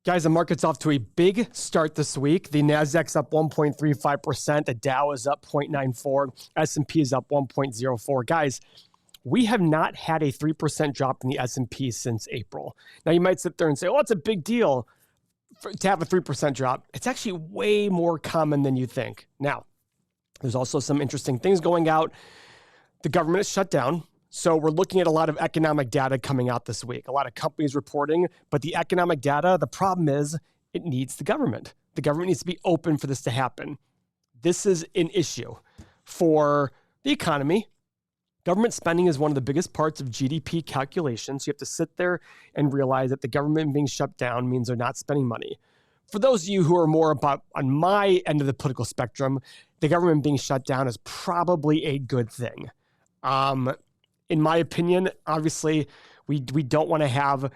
Guys, the market's off to a big start this week. The Nasdaq's up 1.35%. The Dow is up 0.94. S&P is up 1.04. Guys, we have not had a 3% drop in the S&P since April. Now, you might sit there and say, oh, it's a big deal to have a 3% drop. It's actually way more common than you think. Now, there's also some interesting things going out. The government is shut down. So we're looking at a lot of economic data coming out this week. A lot of companies reporting, but the economic data, the problem is it needs the government. The government needs to be open for this to happen. This is an issue for the economy. Government spending is one of the biggest parts of GDP calculations. You have to sit there and realize that the government being shut down means they're not spending money. For those of you who are more about on my end of the political spectrum, the government being shut down is probably a good thing. In my opinion, obviously, we don't want to have,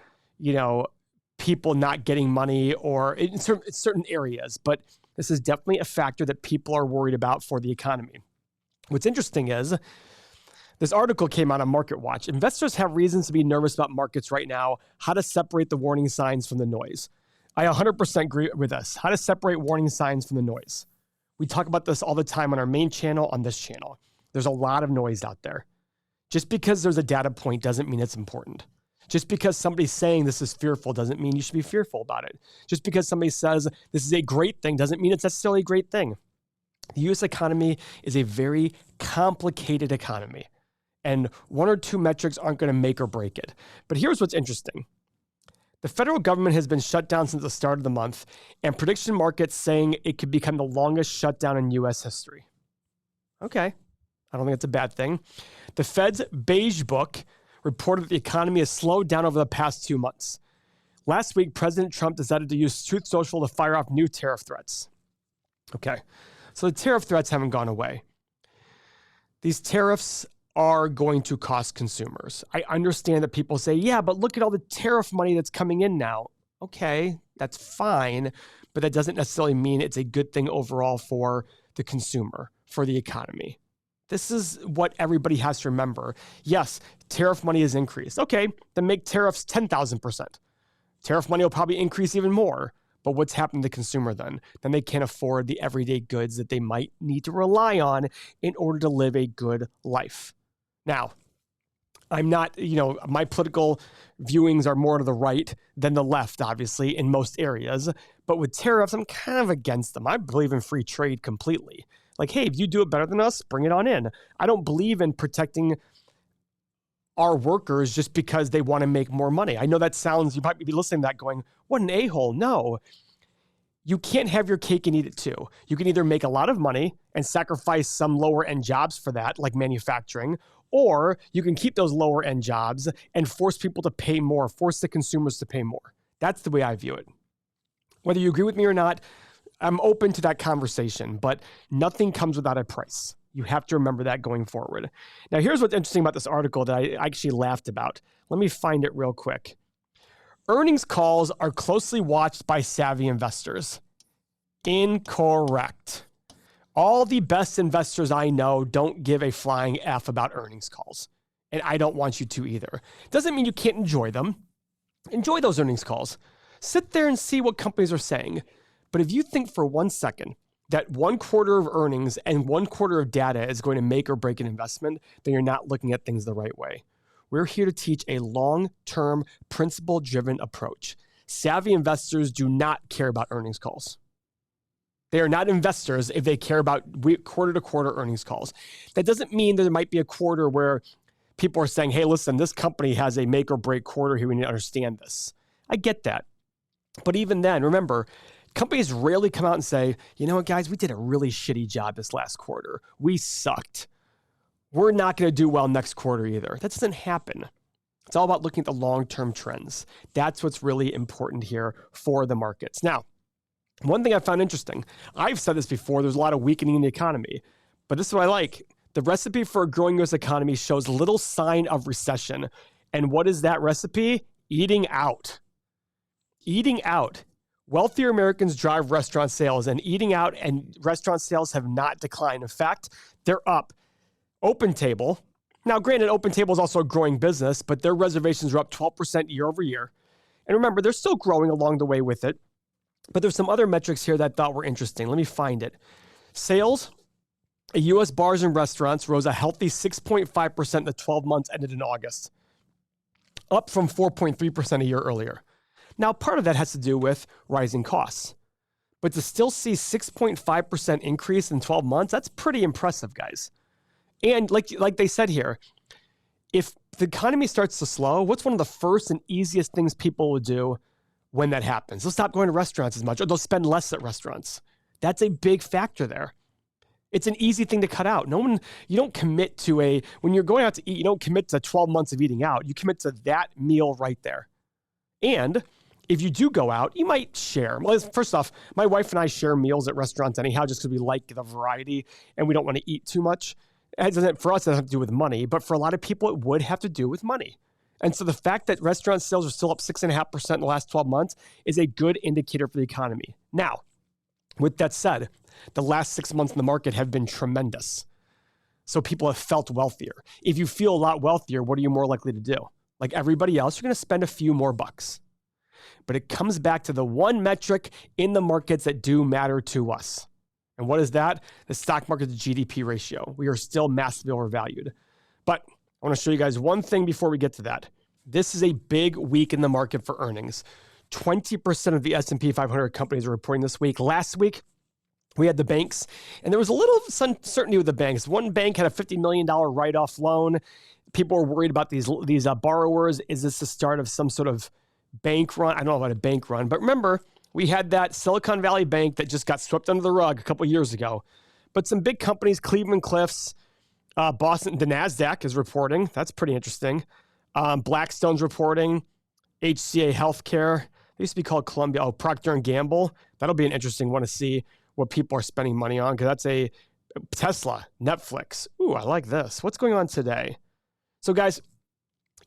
people not getting money or in certain areas, but this is definitely a factor that people are worried about for the economy. What's interesting is this article came out on Market Watch. Investors have reasons to be nervous about markets right now, how to separate the warning signs from the noise. I 100% agree with this. How to separate warning signs from the noise. We talk about this all the time on our main channel, on this channel. There's a lot of noise out there. Just because there's a data point doesn't mean it's important. Just because somebody's saying this is fearful doesn't mean you should be fearful about it. Just because somebody says this is a great thing doesn't mean it's necessarily a great thing. The U.S. economy is a very complicated economy, and one or two metrics aren't going to make or break it. But here's what's interesting. The federal government has been shut down since the start of the month, and prediction markets saying it could become the longest shutdown in U.S. history. Okay. I don't think it's a bad thing. The Fed's Beige Book reported that the economy has slowed down over the past 2 months. Last week, President Trump decided to use Truth Social to fire off new tariff threats. Okay, so the tariff threats haven't gone away. These tariffs are going to cost consumers. I understand that people say, yeah, but look at all the tariff money that's coming in now. Okay, that's fine, but that doesn't necessarily mean it's a good thing overall for the consumer, for the economy. This is what everybody has to remember. Yes, tariff money has increased. Okay, then make tariffs 10,000%. Tariff money will probably increase even more. But what's happened to the consumer then? Then they can't afford the everyday goods that they might need to rely on in order to live a good life. Now, I'm not, my political viewings are more to the right than the left, obviously, in most areas. But with tariffs, I'm kind of against them. I believe in free trade completely. Like, hey, if you do it better than us, bring it on in. I don't believe in protecting our workers just because they want to make more money. I know that sounds, you might be listening to that going, what an a-hole. No, you can't have your cake and eat it too. You can either make a lot of money and sacrifice some lower end jobs for that, like manufacturing, or you can keep those lower end jobs and force people to pay more, force the consumers to pay more. That's the way I view it. Whether you agree with me or not, I'm open to that conversation, but nothing comes without a price. You have to remember that going forward. Now, here's what's interesting about this article that I actually laughed about. Let me find it real quick. Earnings calls are closely watched by savvy investors. Incorrect. All the best investors I know don't give a flying F about earnings calls, and I don't want you to either. Doesn't mean you can't enjoy them. Enjoy those earnings calls. Sit there and see what companies are saying. But if you think for 1 second that 1 quarter of earnings and 1 quarter of data is going to make or break an investment, then you're not looking at things the right way. We're here to teach a long-term, principle-driven approach. Savvy investors do not care about earnings calls. They are not investors if they care about quarter-to-quarter earnings calls. That doesn't mean that there might be a quarter where people are saying, hey, listen, this company has a make or break quarter here. We need to understand this. I get that. But even then, remember, companies rarely come out and say, you know what, guys, we did a really shitty job this last quarter. We sucked. We're not going to do well next quarter either. That doesn't happen. It's all about looking at the long-term trends. That's what's really important here for the markets. Now, one thing I found interesting, I've said this before, there's a lot of weakening in the economy, but this is what I like. The recipe for a growing U.S. economy shows little sign of recession. And what is that recipe? Eating out. Eating out. Wealthier Americans drive restaurant sales, and eating out and restaurant sales have not declined. In fact, they're up. OpenTable. Now, granted, OpenTable is also a growing business, but their reservations are up 12% year over year. And remember, they're still growing along the way with it. But there's some other metrics here that I thought were interesting. Let me find it. Sales at U.S. bars and restaurants rose a healthy 6.5% in the 12 months ended in August, up from 4.3% a year earlier. Now, part of that has to do with rising costs. But to still see 6.5% increase in 12 months, that's pretty impressive, guys. And like they said here, if the economy starts to slow, what's one of the first and easiest things people will do when that happens? They'll stop going to restaurants as much, or they'll spend less at restaurants. That's a big factor there. It's an easy thing to cut out. You don't commit to when you're going out to eat, you don't commit to 12 months of eating out. You commit to that meal right there. And if you do go out, you might share. Well, first off, my wife and I share meals at restaurants anyhow, just because we like the variety and we don't want to eat too much. For us, it doesn't have to do with money, but for a lot of people, it would have to do with money. And so the fact that restaurant sales are still up 6.5% in the last 12 months is a good indicator for the economy. Now, with that said, the last 6 months in the market have been tremendous. So people have felt wealthier. If you feel a lot wealthier, what are you more likely to do? Like everybody else, you're going to spend a few more bucks. But it comes back to the one metric in the markets that do matter to us. And what is that? The stock market to GDP ratio. We are still massively overvalued. But I want to show you guys one thing before we get to that. This is a big week in the market for earnings. 20% of the S&P 500 companies are reporting this week. Last week, we had the banks, and there was a little uncertainty with the banks. One bank had a $50 million write-off loan. People were worried about these borrowers. Is this the start of some sort of bank run? I don't know about a bank run, but remember, we had that Silicon Valley Bank that just got swept under the rug a couple years ago. But some big companies, Cleveland-Cliffs, Boston, the NASDAQ is reporting. That's pretty interesting. Blackstone's reporting. HCA Healthcare. They used to be called Columbia. Oh, Procter & Gamble. That'll be an interesting one to see what people are spending money on, because that's a Tesla, Netflix. Ooh, I like this. What's going on today? So guys,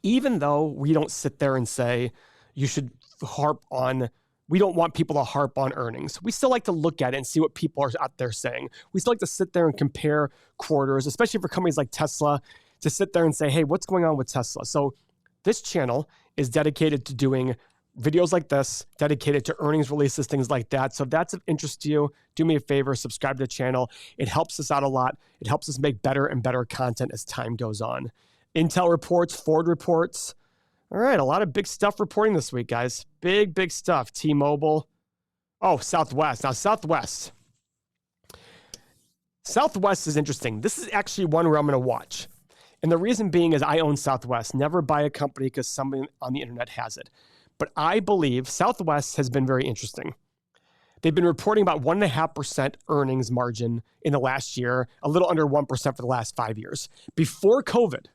even though we don't sit there and say you should we don't want people to harp on earnings. We still like to look at it and see what people are out there saying. We still like to sit there and compare quarters, especially for companies like Tesla, to sit there and say, hey, what's going on with Tesla? So this channel is dedicated to doing videos like this, dedicated to earnings releases, things like that. So if that's of interest to you, do me a favor, subscribe to the channel. It helps us out a lot. It helps us make better and better content as time goes on. Intel reports, Ford reports. All right, a lot of big stuff reporting this week, guys. Big stuff. T-Mobile. Oh, Southwest. Now, Southwest is interesting. This is actually one where I'm going to watch. And the reason being is I own Southwest. Never buy a company because somebody on the internet has it. But I believe Southwest has been very interesting. They've been reporting about 1.5% earnings margin in the last year, a little under 1% for the last 5 years. Before COVID,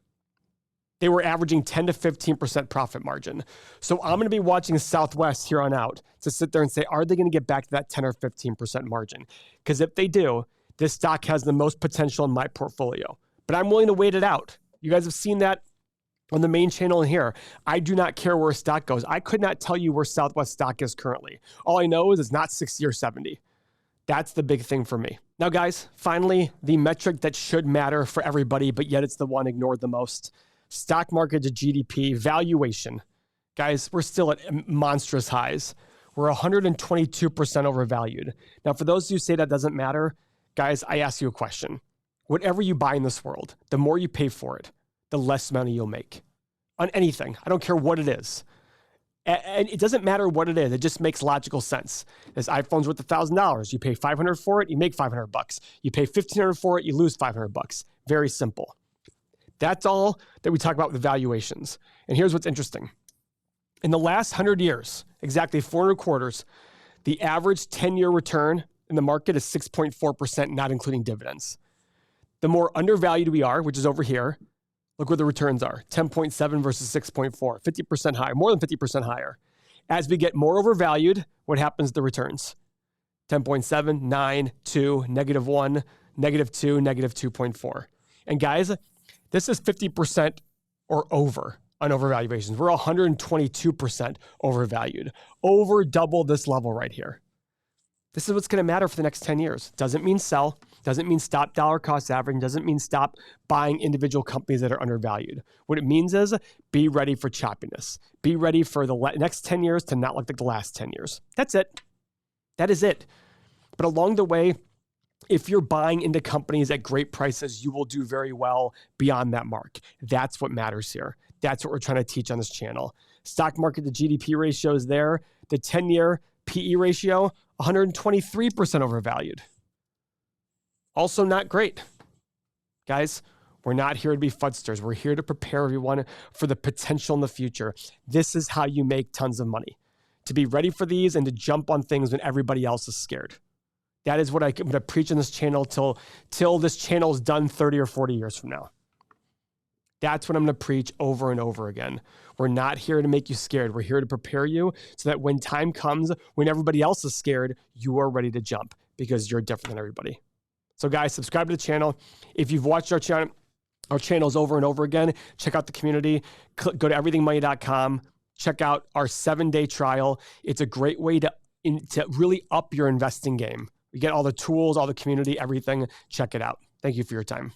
they were averaging 10 to 15% profit margin. So I'm going to be watching Southwest here on out to sit there and say, are they going to get back to that 10 or 15% margin? Because if they do, this stock has the most potential in my portfolio. But I'm willing to wait it out. You guys have seen that on the main channel in here. I do not care where a stock goes. I could not tell you where Southwest stock is currently. All I know is it's not 60 or 70. That's the big thing for me. Now, guys, finally, the metric that should matter for everybody, but yet it's the one ignored the most. Stock market to GDP valuation. Guys, we're still at monstrous highs. We're 122% overvalued. Now, for those of you who say that doesn't matter, guys, I ask you a question. Whatever you buy in this world, the more you pay for it, the less money you'll make on anything. I don't care what it is. And it doesn't matter what it is. It just makes logical sense. This iPhone's worth $1,000. You pay $500 for it, you make $500. You pay $1,500 for it, you lose $500. Very simple. That's all that we talk about with valuations. And here's what's interesting. In the last 100 years, exactly 400 quarters, the average 10-year return in the market is 6.4%, not including dividends. The more undervalued we are, which is over here, look where the returns are, 10.7 versus 6.4, 50% higher, more than 50% higher. As we get more overvalued, what happens to the returns? 10.7, 9, 2, -1, -2, -2.4. And guys, this is 50% or over on overvaluations. We're 122% overvalued, over double this level right here. This is what's going to matter for the next 10 years. Doesn't mean sell. Doesn't mean stop dollar cost averaging. Doesn't mean stop buying individual companies that are undervalued. What it means is be ready for choppiness. Be ready for the next 10 years to not look like the last 10 years. That's it. That is it. But along the way, if you're buying into companies at great prices, you will do very well beyond that mark. That's what matters here. That's what we're trying to teach on this channel. Stock market to GDP ratio is there. The 10-year PE ratio, 123% overvalued. Also not great. Guys, we're not here to be fudsters. We're here to prepare everyone for the potential in the future. This is how you make tons of money. To be ready for these and to jump on things when everybody else is scared. That is what I'm going to preach on this channel till this channel is done 30 or 40 years from now. That's what I'm going to preach over and over again. We're not here to make you scared. We're here to prepare you so that when time comes, when everybody else is scared, you are ready to jump because you're different than everybody. So guys, subscribe to the channel. If you've watched our channels over and over again, check out the community. Go to everythingmoney.com. Check out our 7-day trial. It's a great way to really up your investing game. You get all the tools, all the community, everything. Check it out. Thank you for your time.